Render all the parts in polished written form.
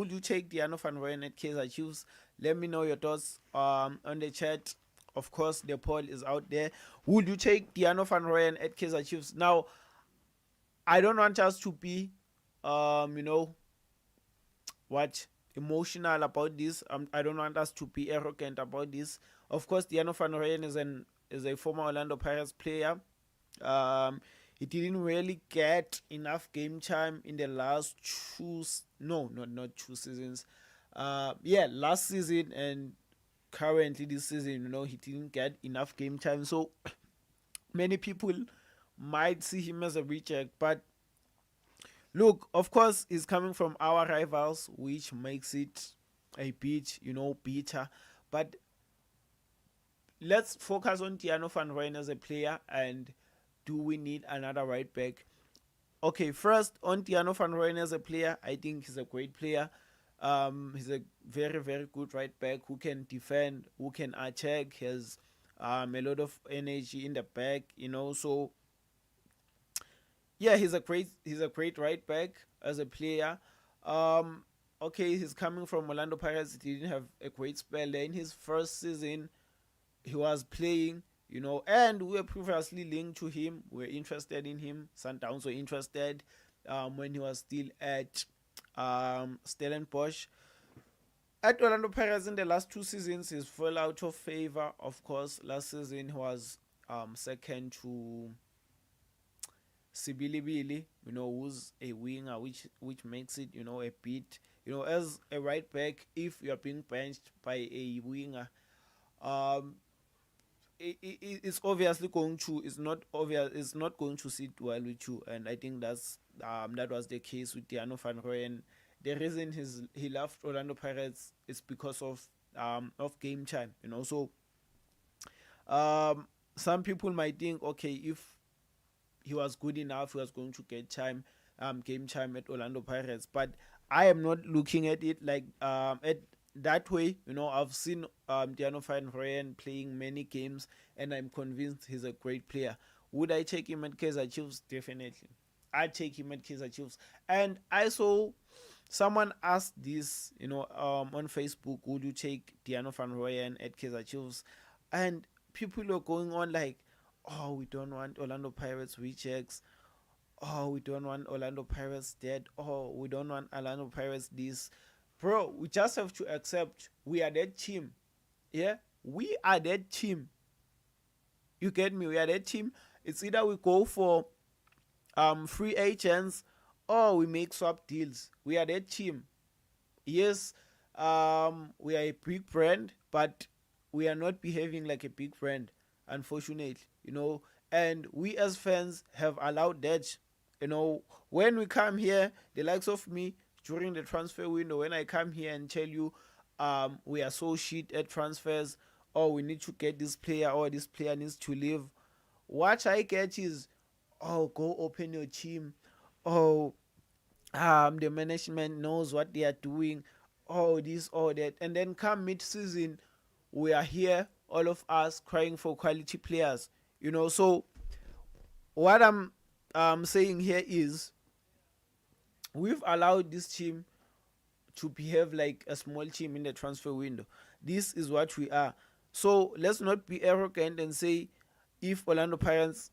would you take Diano van Rooyen at Kaizer Chiefs? Let me know your thoughts on the chat. Of course, the poll is out there. Would you take Diano van Rooyen at Kaizer Chiefs? Now, I don't want us to be, you know, what emotional about this. I don't want us to be arrogant about this. Of course, Diano van Rooyen is a former Orlando Pirates player. Um, he didn't really get enough game time in the last two, no, not 2 seasons. Yeah, last season and currently this season, he didn't get enough game time. So many people might see him as a reject, but look, of course, he's coming from our rivals, which makes it a bit, bitter. But let's focus on Tiano van Rooyen as a player, and do we need another right back? Okay, first on Tiano van Rooyen as a player, I think he's a great player. He's a very, very good right back who can defend, who can attack, has a lot of energy in the back, So yeah, he's a great right back as a player. Um, okay, he's coming from Orlando Pirates. He didn't have a great spell there in his first season. He was playing, and we were previously linked to him. We were interested in him. Sundowns were interested when he was still at Stellenbosch. At Orlando Pirates in the last 2 seasons, he's fell out of favor. Of course, last season he was second to Sibilibili, who's a winger, which makes it, a bit, as a right back, if you're being benched by a winger, um, it's obviously going to, it's not going to sit well with you, and I think that was the case with Diano van Rooyen. The reason he left Orlando Pirates is because of game time, So some people might think, okay, if he was good enough, he was going to get game time at Orlando Pirates. But I am not looking at it like at that way. I've seen Diano van Rooyen playing many games, and I'm convinced he's a great player. Would I take him at Kaizer Chiefs? Definitely, I take him at Kaizer Chiefs. And I saw someone asked this, on Facebook, would you take Diano van Rooyen at Kaizer Chiefs? And people are going on like, oh, we don't want Orlando Pirates rejects. Oh, we don't want Orlando Pirates dead. Oh, we don't want Orlando Pirates this. Bro, we just have to accept we are that team. Yeah? We are that team. You get me? We are that team. It's either we go for free agents or we make swap deals. We are that team. Yes, we are a big brand, but we are not behaving like a big brand, unfortunately, and we as fans have allowed that, when we come here, the likes of me, during the transfer window, when I come here and tell you we are so shit at transfers, or we need to get this player, or this player needs to leave, what I get is, oh, go open your team. Oh, the management knows what they are doing, all this, all that, and then come mid-season, we are here, all of us crying for quality players. So what I'm saying here is we've allowed this team to behave like a small team in the transfer window. This is what we are. So let's not be arrogant and say if Orlando Pirates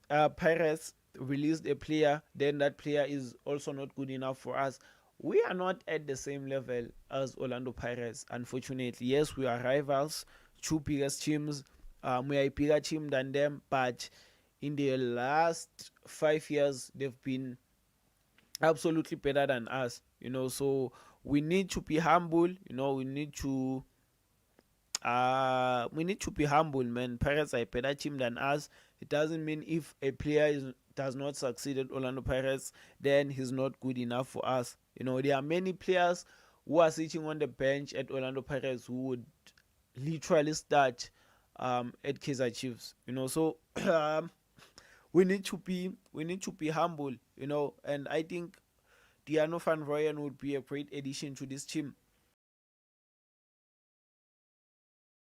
released a player, then that player is also not good enough for us. We are not at the same level as Orlando Pirates, unfortunately. Yes, we are rivals, two biggest teams. We are a bigger team than them, but in the last 5 years, they've been absolutely better than us. So we need to be humble. We need to be humble, man. Pirates are a better team than us. It doesn't mean if a player does not succeed at Orlando Pirates, then he's not good enough for us. There are many players who are sitting on the bench at Orlando Pirates who would literally start at Kaizer Chiefs. So we need to be humble. And I think Diano van Rooyen would be a great addition to this team.